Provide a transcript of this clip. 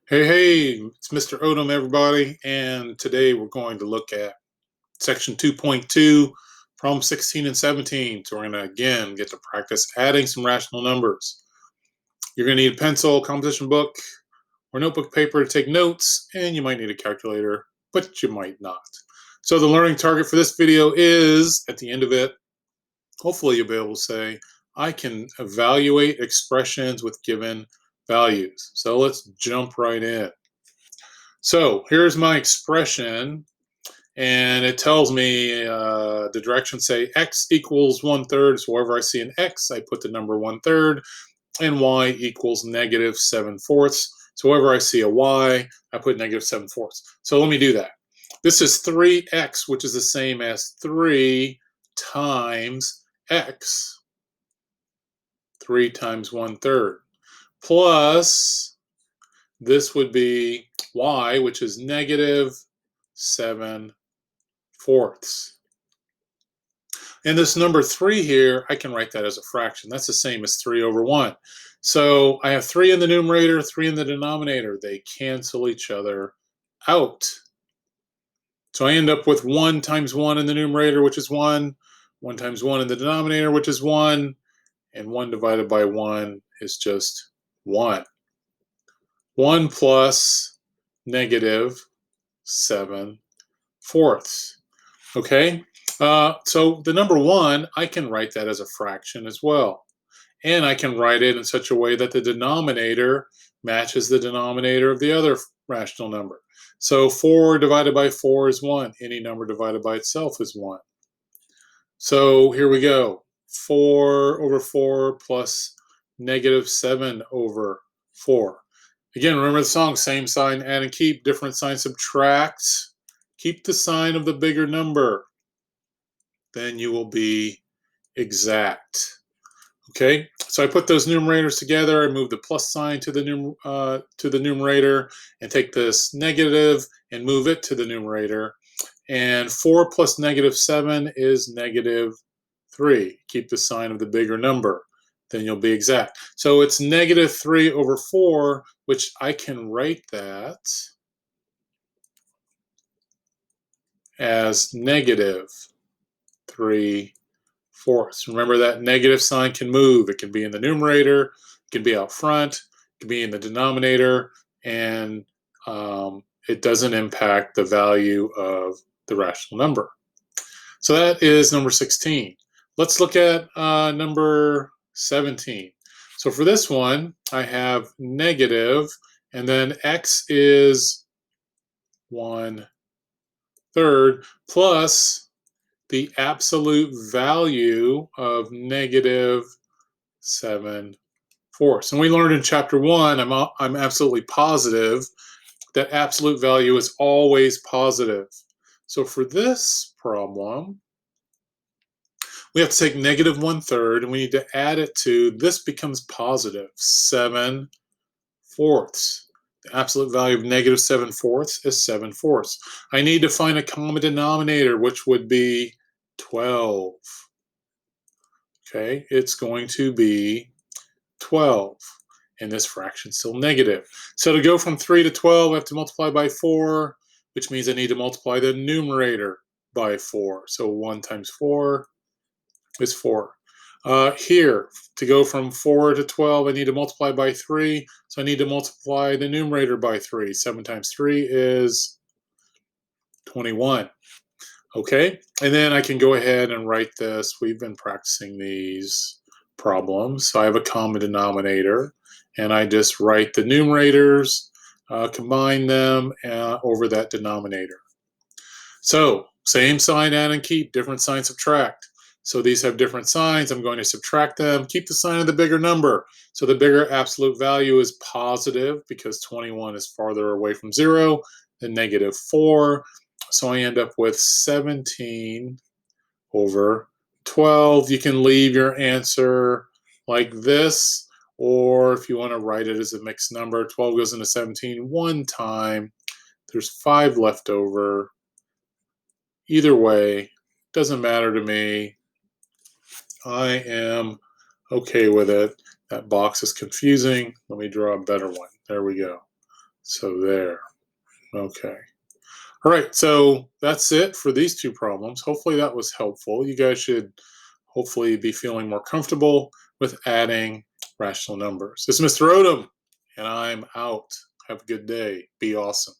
Hey, it's Mr. Odom, everybody, and today we're going to look at section 2.2, problem 16 and 17. So we're going to, again, get to practice adding some rational numbers. You're going to need a pencil, composition book, or notebook paper to take notes, and you might need a calculator, but you might not. So the learning target for this video is, at the end of it, hopefully you'll be able to say, I can evaluate expressions with given values. So let's jump right in. So here's my expression, and it tells me the directions say x equals 1/3. So wherever I see an x, I put the number 1/3, and y equals negative 7/4. So wherever I see a y, I put negative 7/4. So let me do that. This is 3x, which is the same as 3 times x, 3 times 1/3, plus this would be y, which is negative 7/4. And this number 3 here, I can write that as a fraction. That's the same as 3 over 1. So I have 3 in the numerator, 3 in the denominator. They cancel each other out. So I end up with 1 times 1 in the numerator, which is 1, 1 times 1 in the denominator, which is 1, and 1 divided by 1 is just 1. 1 plus negative 7/4. Okay, so the number 1, I can write that as a fraction as well. And I can write it in such a way that the denominator matches the denominator of the other rational number. So 4 divided by 4 is 1. Any number divided by itself is 1. So here we go. 4 over 4 plus negative 7 over 4. Again, remember the song, same sign, add and keep, different sign, subtract. Keep the sign of the bigger number. Then you will be exact. Okay, so I put those numerators together. I move the plus sign to the numerator, and take this negative and move it to the numerator. And 4 plus negative 7 is negative 3. Keep the sign of the bigger number. Then you'll be exact. So it's negative 3 over 4, which I can write that as negative 3/4. Remember that negative sign can move. It can be in the numerator, it can be out front, it can be in the denominator, and it doesn't impact the value of the rational number. So that is number 16. Let's look at number 17. So for this one, I have negative, and then x is 1/3 plus the absolute value of negative 7/4. And we learned in chapter 1, I'm absolutely positive that absolute value is always positive. So for this problem, we have to take negative 1/3 and we need to add it to, this becomes positive 7/4. The absolute value of negative 7/4 is 7/4. I need to find a common denominator, which would be 12. Okay, it's going to be 12. And this fraction is still negative. So to go from 3 to 12, I have to multiply by 4, which means I need to multiply the numerator by 4. So 1 times 4 is 4. Here, to go from 4 to 12, I need to multiply by 3. So I need to multiply the numerator by 3. 7 times 3 is 21. Okay, and then I can go ahead and write this. We've been practicing these problems. So I have a common denominator, and I just write the numerators, combine them over that denominator. So same sign, add and keep, different sign, subtract. So these have different signs. I'm going to subtract them, keep the sign of the bigger number. So the bigger absolute value is positive because 21 is farther away from 0 than negative 4. So I end up with 17 over 12. You can leave your answer like this, or if you want to write it as a mixed number, 12 goes into 17 one time. There's 5 left over. Either way, doesn't matter to me. I am okay with it. That box is confusing. Let me draw a better one. There we go. So there. Okay. All right, so that's it for these two problems. Hopefully that was helpful. You guys should hopefully be feeling more comfortable with adding rational numbers. This is Mr. Odom, and I'm out. Have a good day. Be awesome.